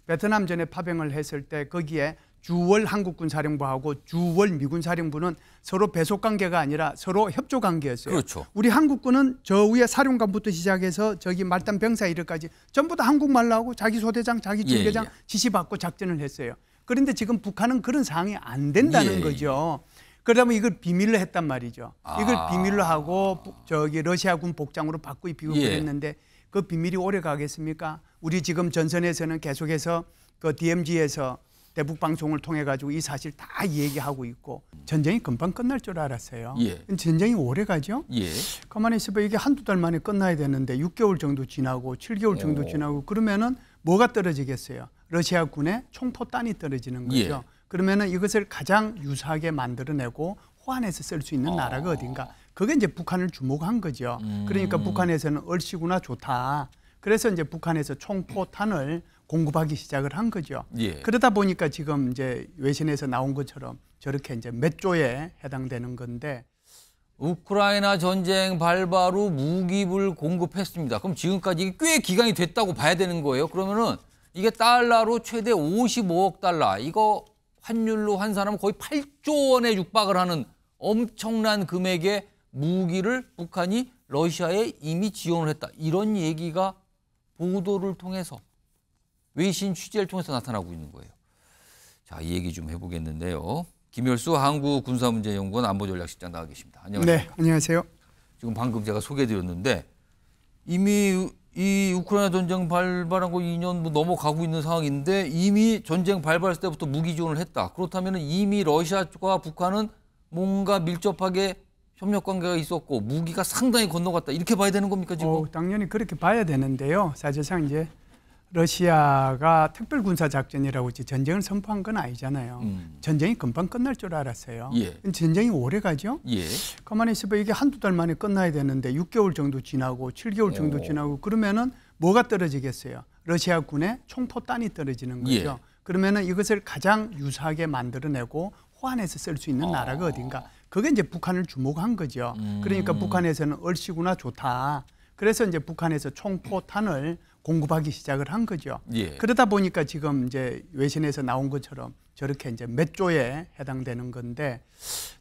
베트남전에 파병을 했을 때 거기에 주월 한국군사령부하고 주월 미군사령부는 서로 배속 관계가 아니라 서로 협조 관계였어요. 그렇죠. 우리 한국군은 저 위에 사령관부터 시작해서 저기 말단 병사 이르까지 전부 다 한국말로 하고 자기 소대장, 자기 중대장 지시받고 작전을 했어요. 그런데 지금 북한은 그런 상황이 안 된다는 거죠. 그러면 이걸 비밀로 했단 말이죠. 이걸 비밀로 하고 저기 러시아군 복장으로 바꾸고 입히고 그랬는데 그 비밀이 오래 가겠습니까? 우리 지금 전선에서는 계속해서 그 DMZ에서 대북 방송을 통해 가지고 이 사실 다 얘기하고 있고 전쟁이 금방 끝날 줄 알았어요. 전쟁이 오래 가죠. 가만히 있어봐. 이게 한두 달 만에 끝나야 되는데 6개월 정도 지나고 7개월 정도 지나고 그러면은 뭐가 떨어지겠어요? 러시아군의 총포탄이 떨어지는 거죠. 그러면은 이것을 가장 유사하게 만들어내고 호환해서 쓸 수 있는 나라가 어딘가. 그게 이제 북한을 주목한 거죠. 그러니까 북한에서는 얼씨구나 좋다. 그래서 이제 북한에서 총포탄을 공급하기 시작을 한 거죠. 그러다 보니까 지금 이제 외신에서 나온 것처럼 저렇게 이제 몇 조에 해당되는 건데. 우크라이나 전쟁 발발 후 무기를 공급했습니다. 그럼 지금까지 이게 꽤 기간이 됐다고 봐야 되는 거예요. 그러면은 이게 달러로 최대 55억 달러. 이거 환율로 환산하면 거의 8조 원에 육박을 하는 엄청난 금액의 무기를 북한이 러시아에 이미 지원을 했다. 이런 얘기가 보도를 통해서 외신 취재를 통해서 나타나고 있는 거예요. 자, 이 얘기 좀 해보겠는데요. 김열수 한국군사문제연구원 안보전략실장 나와 계십니다. 안녕하세요. 네, 안녕하세요. 지금 방금 제가 소개해드렸는데 이미 이 우크라이나 전쟁 발발하고 2년 넘어가고 있는 상황인데 이미 전쟁 발발했을 때부터 무기 지원을 했다. 그렇다면 이미 러시아와 북한은 뭔가 밀접하게 협력 관계가 있었고 무기가 상당히 건너갔다. 이렇게 봐야 되는 겁니까 지금? 당연히 그렇게 봐야 되는데요. 사실상 이제 러시아가 특별군사작전이라고 전쟁을 선포한 건 아니잖아요. 전쟁이 금방 끝날 줄 알았어요. 전쟁이 오래 가죠. 가만히 있어봐. 이게 한두 달 만에 끝나야 되는데 6개월 정도 지나고 7개월 정도 지나고 그러면은 뭐가 떨어지겠어요? 러시아군의 총포탄이 떨어지는 거죠. 그러면은 이것을 가장 유사하게 만들어내고 호환해서 쓸 수 있는 나라가 어딘가. 그게 이제 북한을 주목한 거죠. 그러니까 북한에서는 얼씨구나 좋다. 그래서 이제 북한에서 총포탄을 공급하기 시작을 한 거죠. 그러다 보니까 지금 이제 외신에서 나온 것처럼 저렇게 이제 몇 조에 해당되는 건데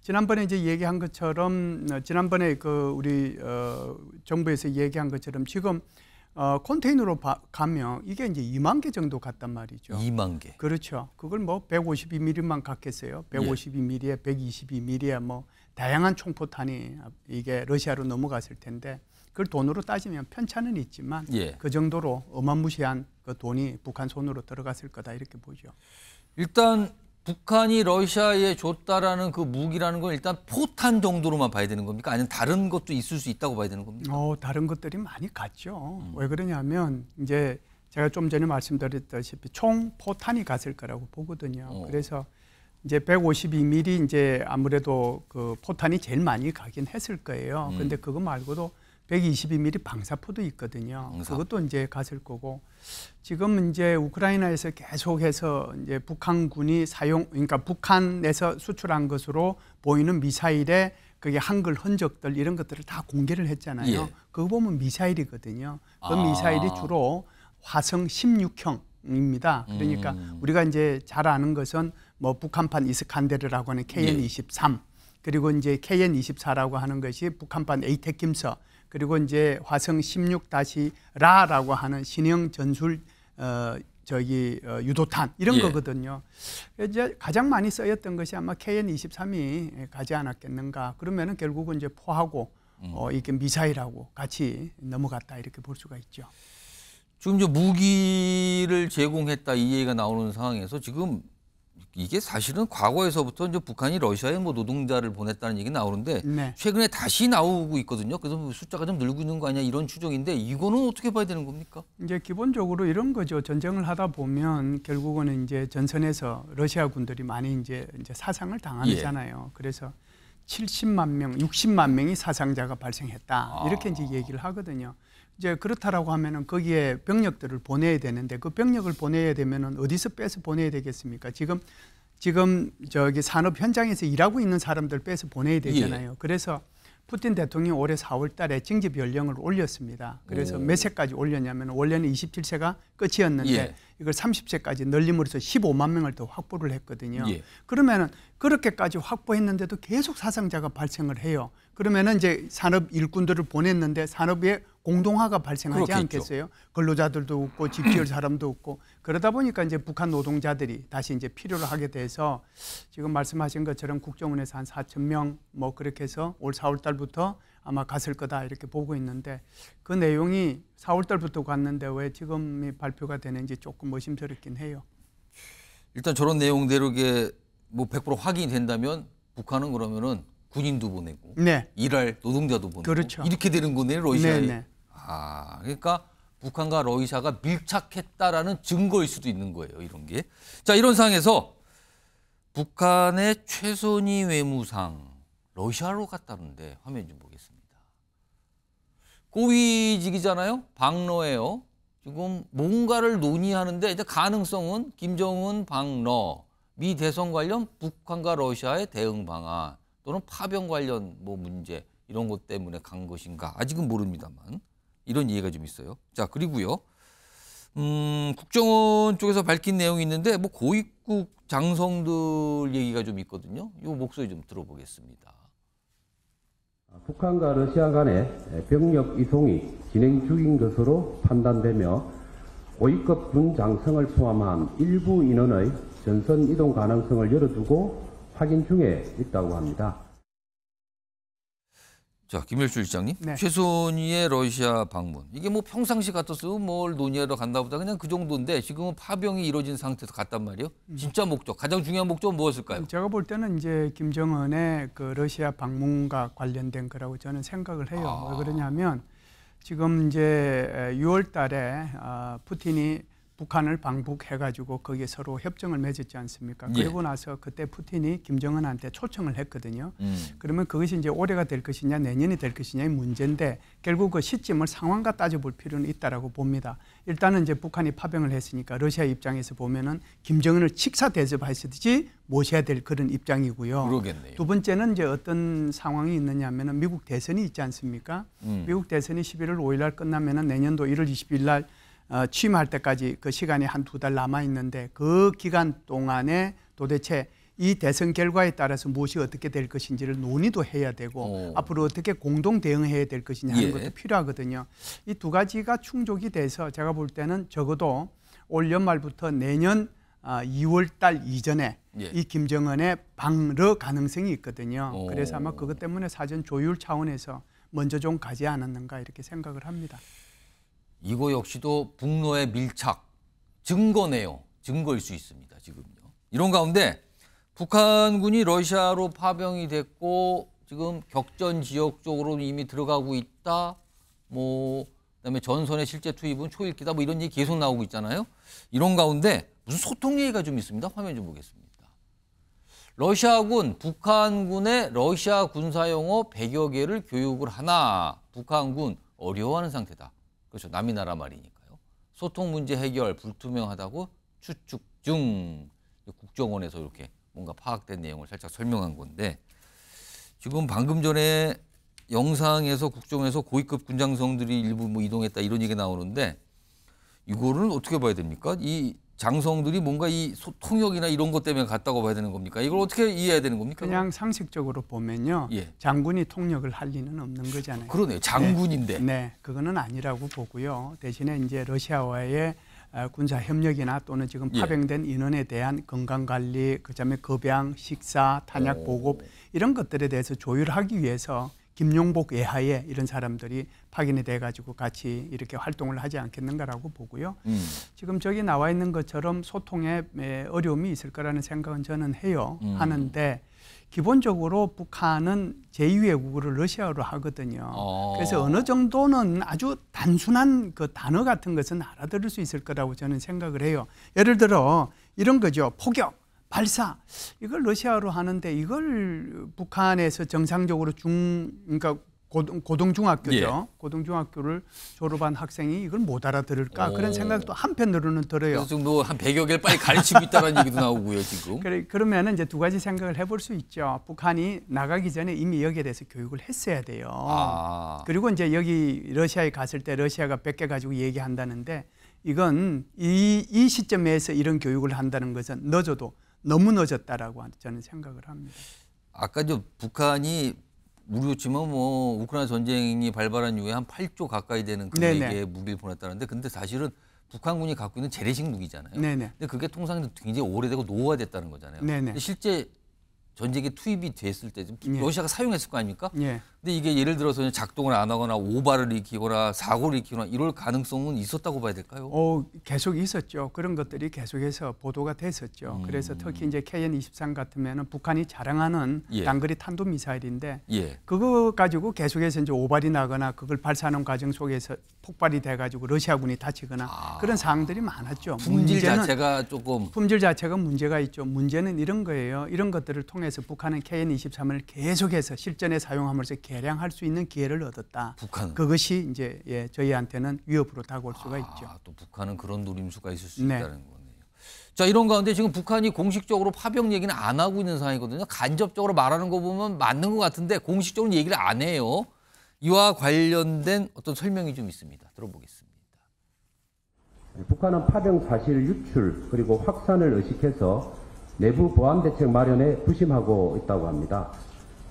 지난번에 이제 얘기한 것처럼 지난번에 그 우리 정부에서 얘기한 것처럼 지금 컨테이너로 가면 이게 이제 2만 개 정도 갔단 말이죠. 2만 개. 그렇죠. 그걸 뭐 152mm만 갔겠어요. 152mm에 122mm에 뭐 다양한 총포탄이 이게 러시아로 넘어갔을 텐데 그걸 돈으로 따지면 편차는 있지만 그 정도로 어마무시한 그 돈이 북한 손으로 들어갔을 거다 이렇게 보죠. 일단 북한이 러시아에 줬다라는 그 무기라는 건 일단 포탄 정도로만 봐야 되는 겁니까? 아니면 다른 것도 있을 수 있다고 봐야 되는 겁니까? 다른 것들이 많이 갔죠. 왜 그러냐면 이제 제가 좀 전에 말씀드렸다시피 총 포탄이 갔을 거라고 보거든요. 그래서 이제 152mm 이제 아무래도 그 포탄이 제일 많이 가긴 했을 거예요. 근데 그거 말고도 122mm 방사포도 있거든요. 그것도 이제 갔을 거고 지금 이제 우크라이나에서 계속해서 이제 북한군이 그러니까 북한에서 수출한 것으로 보이는 미사일의 그게 한글 흔적들 이런 것들을 다 공개를 했잖아요. 그거 보면 미사일이거든요. 그 미사일이 주로 화성 16형입니다. 그러니까 우리가 이제 잘 아는 것은 뭐 북한판 이스칸데르라고 하는 KN-23 그리고 이제 KN-24라고 하는 것이 북한판 에이테킴서 그리고 이제 화성 16-라라고 하는 신형 전술 유도탄 이런 거거든요. 이제 가장 많이 쓰였던 것이 아마 KN-23이 가지 않았겠는가. 그러면은 결국은 이제 포하고 이게 미사일하고 같이 넘어갔다 이렇게 볼 수가 있죠. 지금 이제 무기를 제공했다 이 얘기가 나오는 상황에서 지금 이게 사실은 과거에서부터 이제 북한이 러시아에 뭐 노동자를 보냈다는 얘기 나오는데 최근에 다시 나오고 있거든요. 그래서 숫자가 좀 늘고 있는 거 아니야 이런 추정인데 이거는 어떻게 봐야 되는 겁니까? 이제 기본적으로 이런 거죠. 전쟁을 하다 보면 결국은 이제 전선에서 러시아 군들이 많이 이제 사상을 당하잖아요. 그래서 70만 명, 60만 명이 사상자가 발생했다 이렇게 이제 얘기를 하거든요. 이제 그렇다라고 하면은 거기에 병력들을 보내야 되는데 그 병력을 보내야 되면은 어디서 빼서 보내야 되겠습니까? 지금 저기 산업 현장에서 일하고 있는 사람들 빼서 보내야 되잖아요. 그래서 푸틴 대통령이 올해 4월 달에 징집 연령을 올렸습니다. 그래서 몇 세까지 올렸냐면 원래는 27세가 끝이었는데 예. 이걸 30세까지 늘림으로써 15만 명을 더 확보를 했거든요. 예. 그러면은 그렇게까지 확보했는데도 계속 사상자가 발생을 해요. 그러면은 이제 산업 일꾼들을 보냈는데 산업의 공동화가 발생하지 그렇겠죠. 않겠어요? 근로자들도 없고 집 지을 사람도 없고 그러다 보니까 이제 북한 노동자들이 다시 이제 필요로 하게 돼서 지금 말씀하신 것처럼 국정원에서 한 4천 명 뭐 그렇게 해서 올 4월 달부터 아마 갔을 거다 이렇게 보고 있는데 그 내용이 4월 달부터 갔는데 왜 지금이 발표가 되는지 조금 의심스럽긴 해요. 일단 저런 내용대로 이게 뭐 100% 확인이 된다면 북한은 그러면은 군인도 보내고 네. 일할 노동자도 보내고 그렇죠. 이렇게 되는 거네요, 러시아에. 네네. 아, 그러니까 북한과 러시아가 밀착했다라는 증거일 수도 있는 거예요, 이런 게. 자, 이런 상황에서 북한의 최선희 외무상 러시아로 갔다는데 화면 좀 보겠습니다. 고위직이잖아요, 방러예요. 지금 뭔가를 논의하는데 이제 가능성은 김정은 방러, 미 대선 관련 북한과 러시아의 대응 방안 또는 파병 관련 뭐 문제 이런 것 때문에 간 것인가 아직은 모릅니다만 이런 이해가 좀 있어요. 자, 그리고요. 국정원 쪽에서 밝힌 내용이 있는데 뭐 고위급 장성들 얘기가 좀 있거든요. 이 목소리 좀 들어보겠습니다. 북한과 러시아 간의 병력 이송이 진행 중인 것으로 판단되며 고위급 군 장성을 포함한 일부 인원의 전선 이동 가능성을 열어두고 확인 중에 있다고 합니다. 자, 김열주 실장님, 네. 최선희의 러시아 방문. 이게 뭐 평상시 같았으면 뭘 논의하러 간다 보다 그냥 그 정도인데 지금은 파병이 이루어진 상태에서 갔단 말이에요. 진짜 목적, 가장 중요한 목적은 무엇일까요? 제가 볼 때는 이제 김정은의 그 러시아 방문과 관련된 거라고 저는 생각을 해요. 왜 그러냐면 지금 이제 6월 달에 푸틴이 북한을 방북해가지고 거기에 서로 협정을 맺었지 않습니까? 예. 그리고 나서 그때 푸틴이 김정은한테 초청을 했거든요. 그러면 그것이 이제 올해가 될 것이냐 내년이 될 것이냐의 문제인데 결국 그 시점을 상황과 따져볼 필요는 있다라고 봅니다. 일단은 이제 북한이 파병을 했으니까 러시아 입장에서 보면은 김정은을 식사 대접하시듯이 모셔야 될 그런 입장이고요. 그러겠네요. 두 번째는 이제 어떤 상황이 있느냐면은 미국 대선이 있지 않습니까? 미국 대선이 11월 5일 날 끝나면은 내년도 1월 20일 날 취임할 때까지 그 시간이 한 2달 남아 있는데 그 기간 동안에 도대체 이 대선 결과에 따라서 무엇이 어떻게 될 것인지를 논의도 해야 되고 앞으로 어떻게 공동 대응해야 될 것이냐 하는 것도 필요하거든요. 이 두 가지가 충족이 돼서 제가 볼 때는 적어도 올 연말부터 내년 2월 달 이전에 이 김정은의 방러 가능성이 있거든요. 그래서 아마 그것 때문에 사전 조율 차원에서 먼저 좀 가지 않았는가 이렇게 생각을 합니다. 이거 역시도 북러의 밀착 증거네요. 증거일 수 있습니다. 지금요. 이런 가운데 북한군이 러시아로 파병이 됐고 지금 격전 지역 쪽으로 이미 들어가고 있다. 뭐 그다음에 전선의 실제 투입은 초일기다. 뭐 이런 얘기 계속 나오고 있잖아요. 이런 가운데 무슨 소통 얘기가 좀 있습니다. 화면 좀 보겠습니다. 러시아군, 북한군의 러시아 군사용어 100여 개를 교육을 하나 북한군 어려워하는 상태다. 그렇죠. 남이 나라 말이니까요. 소통 문제 해결 불투명하다고 추측 중. 국정원에서 이렇게 뭔가 파악된 내용을 살짝 설명한 건데 지금 방금 전에 영상에서 국정원에서 고위급 군장성들이 일부 뭐 이동했다 이런 얘기 나오는데 이거를 어떻게 봐야 됩니까? 이 장성들이 뭔가 이 통역이나 이런 것 때문에 갔다고 봐야 되는 겁니까? 이걸 어떻게 이해해야 되는 겁니까? 그냥 상식적으로 보면요. 장군이 통역을 할 리는 없는 거잖아요. 그러네요. 장군인데. 네, 그거는 아니라고 보고요. 대신에 이제 러시아와의 군사 협력이나 또는 지금 파병된 인원에 대한 건강관리, 그다음에 급양, 식사, 탄약 보급 이런 것들에 대해서 조율하기 위해서 김용복 외하에 이런 사람들이 파견이 돼가지고 같이 이렇게 활동을 하지 않겠는가라고 보고요. 지금 저기 나와 있는 것처럼 소통에 어려움이 있을 거라는 생각은 저는 해요. 하는데 기본적으로 북한은 제2외국어를 러시아어로 하거든요. 그래서 어느 정도는 아주 단순한 그 단어 같은 것은 알아들을 수 있을 거라고 저는 생각을 해요. 예를 들어 이런 거죠. 포격, 발사. 이걸 러시아어로 하는데 이걸 북한에서 정상적으로 그러니까 고등중학교죠. 예. 고등중학교를 졸업한 학생이 이걸 못 알아들을까 그런 생각도 한편으로는 들어요. 그래서 정도 한 100여 개를 빨리 가르치고 있다는 얘기도 나오고요, 지금. 그러면 이제 두 가지 생각을 해볼 수 있죠. 북한이 나가기 전에 이미 여기에 대해서 교육을 했어야 돼요. 그리고 이제 여기 러시아에 갔을 때 러시아가 100개 가지고 얘기한다는데 이건 이 시점에서 이런 교육을 한다는 것은 늦어도 너무 늦었다라고 저는 생각을 합니다. 아까 저 북한이 우리로 치면 뭐 우크라이나 전쟁이 발발한 이후에 한 8조 가까이 되는 금액의 무기를 보냈다는데 근데 사실은 북한군이 갖고 있는 재래식 무기잖아요. 네네. 근데 그게 통상 굉장히 오래되고 노후화됐다는 거잖아요. 네네. 근데 실제 전쟁에 투입이 됐을 때 예. 러시아가 사용했을 거 아닙니까? 예. 근데 이게 예를 들어서 작동을 안 하거나 오발을 일으키거나 사고를 일으키거나 이럴 가능성은 있었다고 봐야 될까요? 계속 있었죠. 그런 것들이 계속해서 보도가 됐었죠. 그래서 특히 이제 KN-23 같으면은 북한이 자랑하는 예. 단거리 탄도미사일인데 예. 그거 가지고 계속해서 이제 오발이 나거나 그걸 발사하는 과정 속에서 폭발이 돼가지고 러시아군이 다치거나 그런 사항들이 많았죠. 품질 자체가 조금 품질 자체가 문제가 있죠. 문제는 이런 거예요. 이런 것들을 통해서 북한은 KN-23을 계속해서 실전에 사용함으로써 개량할 수 있는 기회를 얻었다. 북한은 그것이 이제 저희한테는 위협으로 다가올 수가 있죠. 또 북한은 그런 노림수가 있을 수 네. 있다는 거네요. 자, 이런 가운데 지금 북한이 공식적으로 파병 얘기는 안 하고 있는 상황이거든요. 간접적으로 말하는 거 보면 맞는 것 같은데 공식적으로 얘기를 안 해요. 이와 관련된 어떤 설명이 좀 있습니다. 들어보겠습니다. 북한은 파병 사실 유출 그리고 확산을 의식해서 내부 보안 대책 마련에 부심하고 있다고 합니다.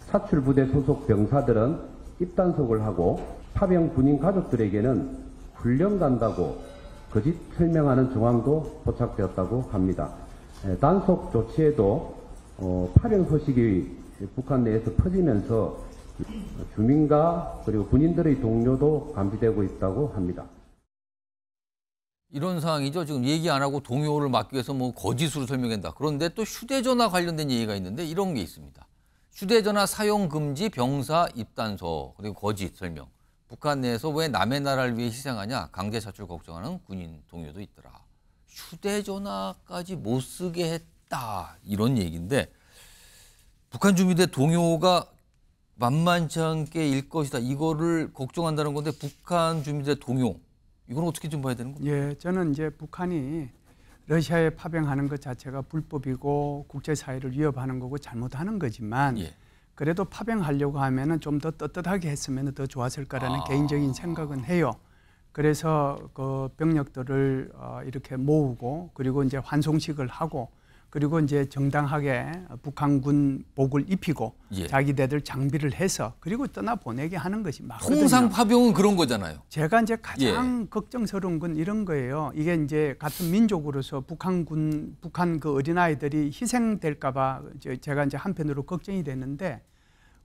사출 부대 소속 병사들은 입단속을 하고 파병 군인 가족들에게는 훈련 간다고 거짓 설명하는 정황도 포착되었다고 합니다. 단속 조치에도 파병 소식이 북한 내에서 퍼지면서 주민과 그리고 군인들의 동료도 감지되고 있다고 합니다. 이런 상황이죠. 지금 얘기 안 하고 동요를 막기 위해서 뭐 거짓으로 설명한다. 그런데 또 휴대전화 관련된 얘기가 있는데 이런 게 있습니다. 휴대전화 사용 금지 병사 입단서 그리고 거짓 설명. 북한 내에서 왜 남의 나라를 위해 희생하냐 강제 차출 걱정하는 군인 동료도 있더라. 휴대전화까지 못 쓰게 했다. 이런 얘기인데 북한 주민대 동요가 만만치 않게 일 것이다. 이거를 걱정한다는 건데 북한 주민대 동요. 이건 어떻게 좀 봐야 되는 겁니까? 예, 저는 이제 북한이 러시아에 파병하는 것 자체가 불법이고 국제사회를 위협하는 거고 잘못하는 거지만 예. 그래도 파병하려고 하면은 좀 더 떳떳하게 했으면 더 좋았을 거라는 개인적인 생각은 해요. 그래서 그 병력들을 이렇게 모으고 그리고 이제 환송식을 하고 그리고 이제 정당하게 북한군 복을 입히고 예. 자기네들 장비를 해서 그리고 떠나보내게 하는 것이 맞거든요. 통상 파병은 그런 거잖아요. 제가 이제 가장 걱정스러운 건 이런 거예요. 이게 이제 같은 민족으로서 북한 그 어린아이들이 희생될까봐 제가 이제 한편으로 걱정이 되는데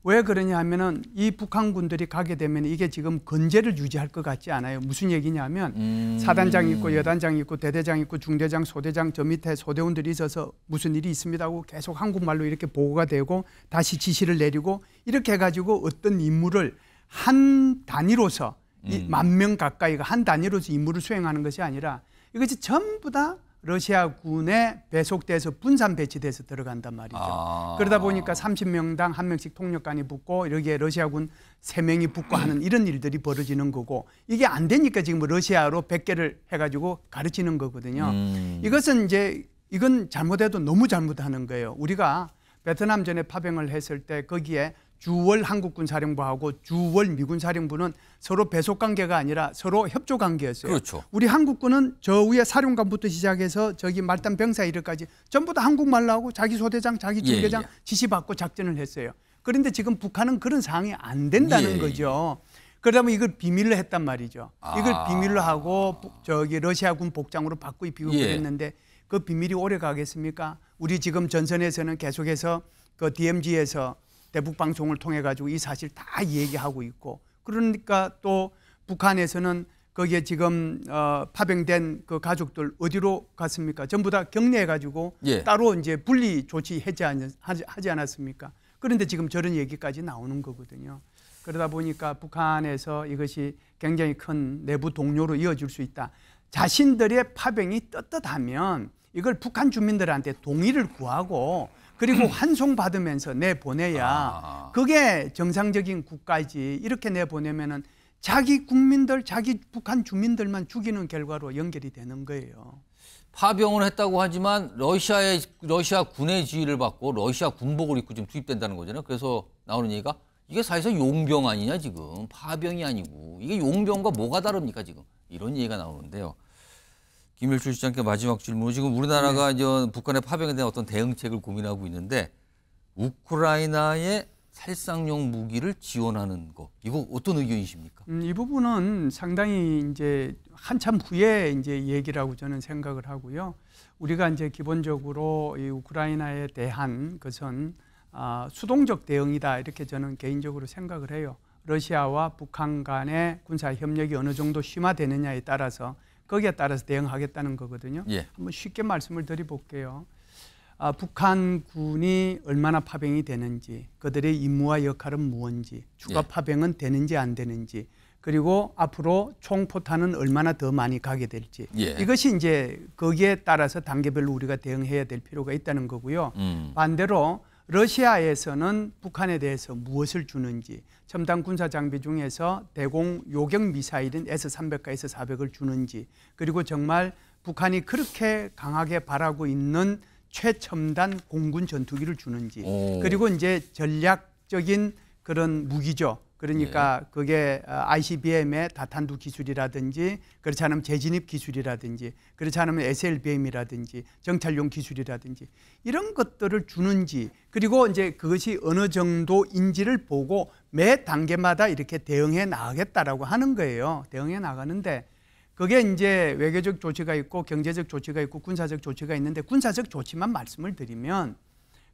왜 그러냐 하면은 이 북한군들이 가게 되면 이게 지금 건재를 유지할 것 같지 않아요. 무슨 얘기냐면 사단장 있고 여단장 있고 대대장 있고 중대장 소대장 저 밑에 소대원들이 있어서 무슨 일이 있습니다 하고 계속 한국말로 이렇게 보고가 되고 다시 지시를 내리고 이렇게 해가지고 어떤 임무를 한 단위로서 10,000명 가까이가 한 단위로서 임무를 수행하는 것이 아니라 이것이 전부 다 러시아군에 배속돼서 분산 배치돼서 들어간단 말이죠. 그러다 보니까 30명당 1명씩 통역관이 붙고 여기에 러시아군 3명이 붙고 하는 이런 일들이 벌어지는 거고 이게 안 되니까 지금 러시아로 100개를 해가지고 가르치는 거거든요. 이건 잘못해도 너무 잘못하는 거예요. 우리가 베트남 전에 파병을 했을 때 거기에 주월 한국군 사령부하고 주월 미군 사령부는 서로 배속 관계가 아니라 서로 협조 관계였어요. 그렇죠. 우리 한국군은 저 위에 사령관부터 시작해서 저기 말단 병사 이르까지 전부 다 한국말로 하고 자기 소대장, 자기 중대장 지시받고 작전을 했어요. 그런데 지금 북한은 그런 상황이 안 된다는 거죠. 그러다 보면 이걸 비밀로 했단 말이죠. 이걸 비밀로 하고 저기 러시아군 복장으로 바꿔 입히고 그랬는데 그 비밀이 오래 가겠습니까? 우리 지금 전선에서는 계속해서 그 DMZ에서 대북 방송을 통해 가지고 이 사실 다 얘기하고 있고 그러니까 또 북한에서는 거기에 지금 파병된 그 가족들 어디로 갔습니까? 전부 다 격리해 가지고 따로 이제 분리 조치 하지 않았습니까? 그런데 지금 저런 얘기까지 나오는 거거든요. 그러다 보니까 북한에서 이것이 굉장히 큰 내부 동료로 이어질 수 있다. 자신들의 파병이 떳떳하면 이걸 북한 주민들한테 동의를 구하고 그리고 환송받으면서 내보내야 그게 정상적인 국가이지. 이렇게 내보내면은 자기 국민들, 자기 북한 주민들만 죽이는 결과로 연결이 되는 거예요. 파병을 했다고 하지만 러시아 군의 지휘를 받고 러시아 군복을 입고 지금 투입된다는 거잖아요. 그래서 나오는 얘기가 이게 사실상 용병 아니냐 지금. 파병이 아니고. 이게 용병과 뭐가 다릅니까 지금. 이런 얘기가 나오는데요. 김일주 시장께 마지막 질문. 지금 우리나라가 이제 북한의 파병에 대한 어떤 대응책을 고민하고 있는데 우크라이나의 살상용 무기를 지원하는 거. 이거 어떤 의견이십니까? 이 부분은 상당히 이제 한참 후에 이제 얘기라고 저는 생각을 하고요. 우리가 이제 기본적으로 이 우크라이나에 대한 것은 수동적 대응이다 이렇게 저는 개인적으로 생각을 해요. 러시아와 북한 간의 군사 협력이 어느 정도 심화되느냐에 따라서 거기에 따라서 대응하겠다는 거거든요. 예. 한번 쉽게 말씀을 드려볼게요. 북한군이 얼마나 파병이 되는지, 그들의 임무와 역할은 무엇인지, 추가 파병은 되는지 안 되는지, 그리고 앞으로 총포탄은 얼마나 더 많이 가게 될지. 이것이 이제 거기에 따라서 단계별로 우리가 대응해야 될 필요가 있다는 거고요. 반대로 러시아에서는 북한에 대해서 무엇을 주는지, 첨단 군사 장비 중에서 대공 요격 미사일인 S-300과 S-400을 주는지, 그리고 정말 북한이 그렇게 강하게 바라고 있는 최첨단 공군 전투기를 주는지, 그리고 이제 전략적인 그런 무기죠. 그러니까 그게 ICBM의 다탄두 기술이라든지, 그렇지 않으면 재진입 기술이라든지, 그렇지 않으면 SLBM이라든지 정찰용 기술이라든지 이런 것들을 주는지, 그리고 이제 그것이 어느 정도인지를 보고 매 단계마다 이렇게 대응해 나가겠다라고 하는 거예요. 대응해 나가는데 그게 이제 외교적 조치가 있고 경제적 조치가 있고 군사적 조치가 있는데, 군사적 조치만 말씀을 드리면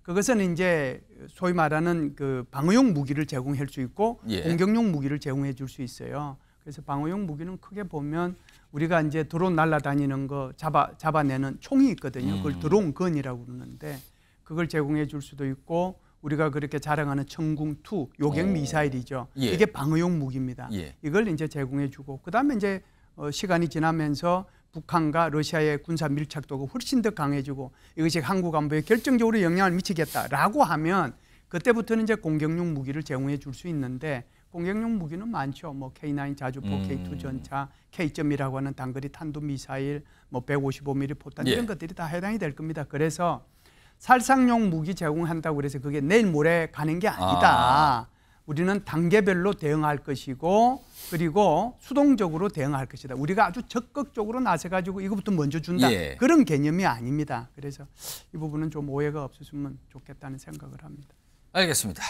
그것은 이제 소위 말하는 그 방어용 무기를 제공할 수 있고 공격용 무기를 제공해 줄 수 있어요. 그래서 방어용 무기는 크게 보면 우리가 이제 드론 날아다니는 거 잡아내는 총이 있거든요. 그걸 드론건이라고 그러는데 그걸 제공해 줄 수도 있고, 우리가 그렇게 자랑하는 청궁2 요격 미사일이죠. 이게 방어용 무기입니다. 이걸 이제 제공해 주고, 그다음에 이제 시간이 지나면서 북한과 러시아의 군사 밀착도가 훨씬 더 강해지고 이것이 한국 안보에 결정적으로 영향을 미치겠다라고 하면 그때부터는 이제 공격용 무기를 제공해 줄 수 있는데, 공격용 무기는 많죠. 뭐 K9 자주포, K2 전차, K점이라고 하는 단거리 탄도 미사일, 뭐 155mm 포탄 이런 것들이 다 해당이 될 겁니다. 그래서 살상용 무기 제공한다고 해서 그게 내일 모레 가는 게 아니다. 우리는 단계별로 대응할 것이고, 그리고 수동적으로 대응할 것이다. 우리가 아주 적극적으로 나서가지고 이것부터 먼저 준다. 그런 개념이 아닙니다. 그래서 이 부분은 좀 오해가 없었으면 좋겠다는 생각을 합니다. 알겠습니다.